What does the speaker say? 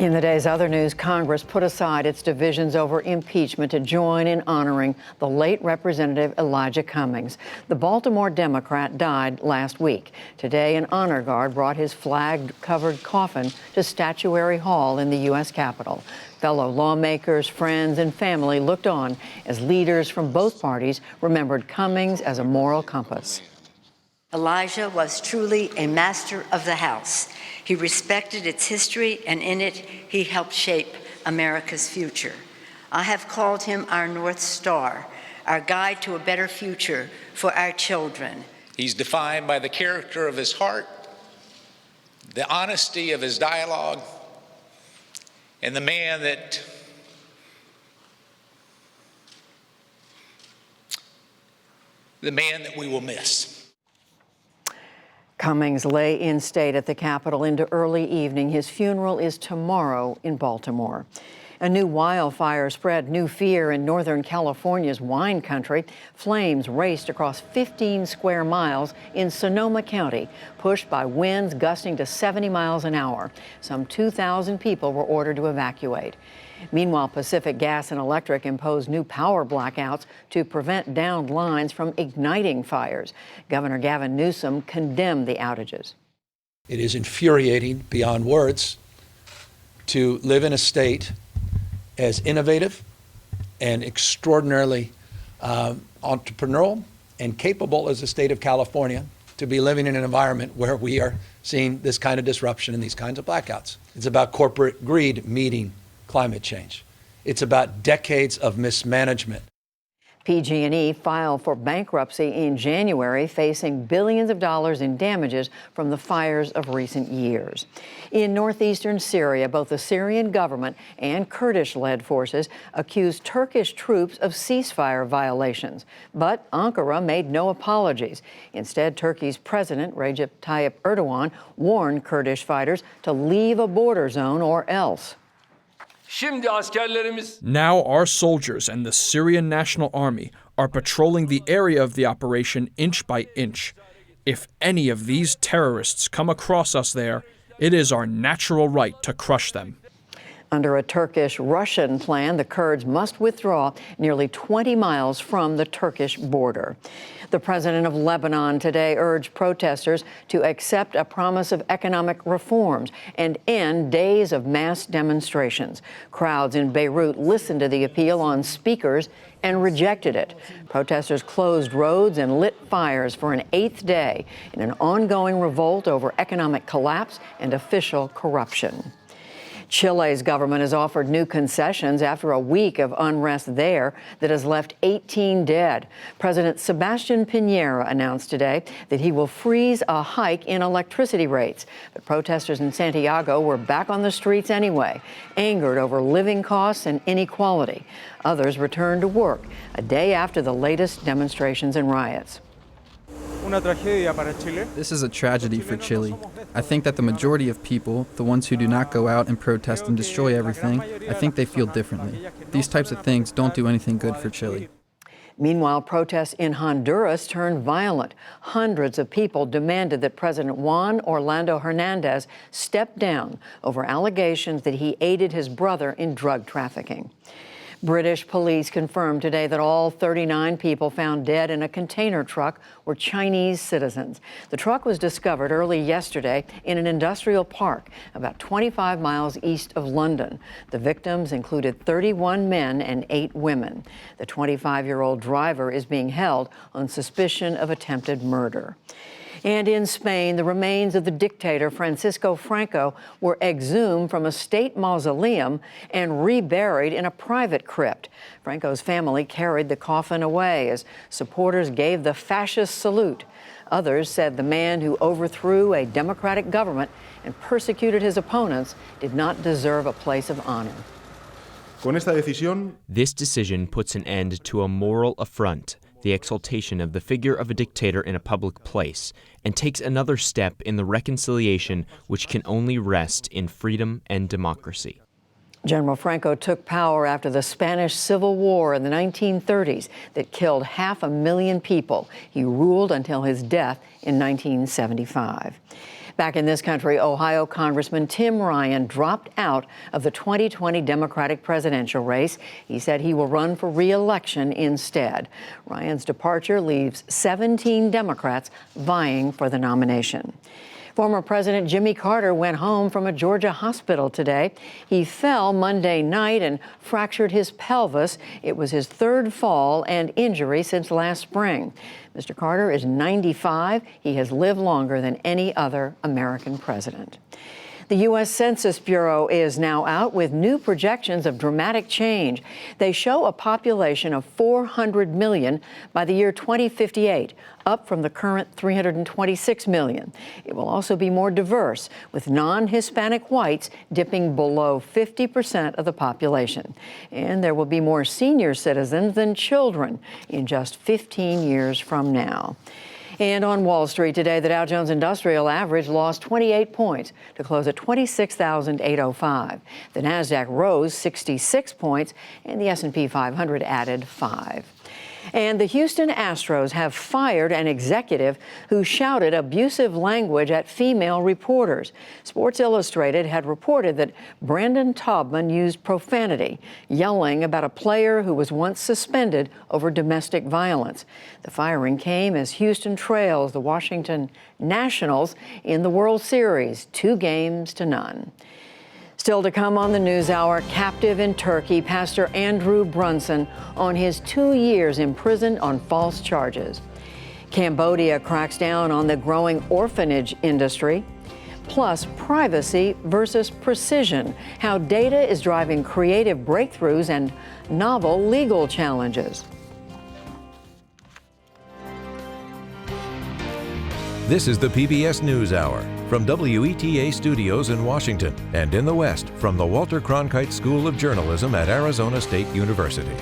In the day's other news, Congress put aside its divisions over impeachment to join in honoring the late Representative Elijah Cummings. The Baltimore Democrat died last week. Today, an honor guard brought his flag-covered coffin to Statuary Hall in the U.S. Capitol. Fellow lawmakers, friends, and family looked on as leaders from both parties remembered Cummings as a moral compass. Elijah was truly a master of the House. He respected its history, and in it, he helped shape America's future. I have called him our North Star, our guide to a better future for our children. He's defined by the character of his heart, the honesty of his dialogue, and the man that we will miss. Cummings lay in state at the Capitol into early evening. His funeral is tomorrow in Baltimore. A new wildfire spread new fear in Northern California's wine country. Flames raced across 15 square miles in Sonoma County, pushed by winds gusting to 70 miles an hour. Some 2,000 people were ordered to evacuate. Meanwhile, Pacific Gas and Electric imposed new power blackouts to prevent downed lines from igniting fires. Governor Gavin Newsom condemned the outages. It is infuriating beyond words to live in a state as innovative and extraordinarily entrepreneurial and capable as the state of California, to be living in an environment where we are seeing this kind of disruption and these kinds of blackouts. It's about corporate greed meeting climate change. It's about decades of mismanagement. PG&E filed for bankruptcy in January, facing billions of dollars in damages from the fires of recent years. In northeastern Syria, both the Syrian government and Kurdish-led forces accused Turkish troops of ceasefire violations. But Ankara made no apologies. Instead, Turkey's President Recep Tayyip Erdogan warned Kurdish fighters to leave a border zone or else. Now our soldiers and the Syrian National Army are patrolling the area of the operation inch by inch. If any of these terrorists come across us there, it is our natural right to crush them. Under a Turkish-Russian plan, the Kurds must withdraw nearly 20 miles from the Turkish border. The president of Lebanon today urged protesters to accept a promise of economic reforms and end days of mass demonstrations. Crowds in Beirut listened to the appeal on speakers and rejected it. Protesters closed roads and lit fires for an 8th day in an ongoing revolt over economic collapse and official corruption. Chile's government has offered new concessions after a week of unrest there that has left 18 dead. President Sebastián Piñera announced today that he will freeze a hike in electricity rates. But protesters in Santiago were back on the streets anyway, angered over living costs and inequality. Others returned to work a day after the latest demonstrations and riots. This is a tragedy for Chile. I think that the majority of people, the ones who do not go out and protest and destroy everything, I think they feel differently. These types of things don't do anything good for Chile. Meanwhile, protests in Honduras turned violent. Hundreds of people demanded that President Juan Orlando Hernandez step down over allegations that he aided his brother in drug trafficking. British police confirmed today that all 39 people found dead in a container truck were Chinese citizens. The truck was discovered early yesterday in an industrial park about 25 miles east of London. The victims included 31 men and 8 women. The 25-year-old driver is being held on suspicion of attempted murder. And in Spain, the remains of the dictator Francisco Franco were exhumed from a state mausoleum and reburied in a private crypt. Franco's family carried the coffin away as supporters gave the fascist salute. Others said the man who overthrew a democratic government and persecuted his opponents did not deserve a place of honor. This decision puts an end to a moral affront, the exaltation of the figure of a dictator in a public place, and takes another step in the reconciliation which can only rest in freedom and democracy. General Franco took power after the Spanish Civil War in the 1930s that killed 500,000 people. He ruled until his death in 1975. Back in this country, Ohio Congressman Tim Ryan dropped out of the 2020 Democratic presidential race. He said he will run for re-election instead. Ryan's departure leaves 17 Democrats vying for the nomination. Former President Jimmy Carter went home from a Georgia hospital today. He fell Monday night and fractured his pelvis. It was his third fall and injury since last spring. Mr. Carter is 95. He has lived longer than any other American president. The U.S. Census Bureau is now out with new projections of dramatic change. They show a population of 400 million by the year 2058, up from the current 326 million. It will also be more diverse, with non-Hispanic whites dipping below 50% of the population. And there will be more senior citizens than children in just 15 years from now. And on Wall Street today, the Dow Jones Industrial Average lost 28 points to close at 26,805. The Nasdaq rose 66 points, and the S&P 500 added 5. And the Houston Astros have fired an executive who shouted abusive language at female reporters. Sports Illustrated had reported that Brandon Taubman used profanity, yelling about a player who was once suspended over domestic violence. The firing came as Houston trails the Washington Nationals in the World Series, 2-0. Still to come on the NewsHour, captive in Turkey, Pastor Andrew Brunson on his 2 years imprisoned on false charges. Cambodia cracks down on the growing orphanage industry. Plus, privacy versus precision, how data is driving creative breakthroughs and novel legal challenges. This is the PBS NewsHour from WETA Studios in Washington and in the West from the Walter Cronkite School of Journalism at Arizona State University.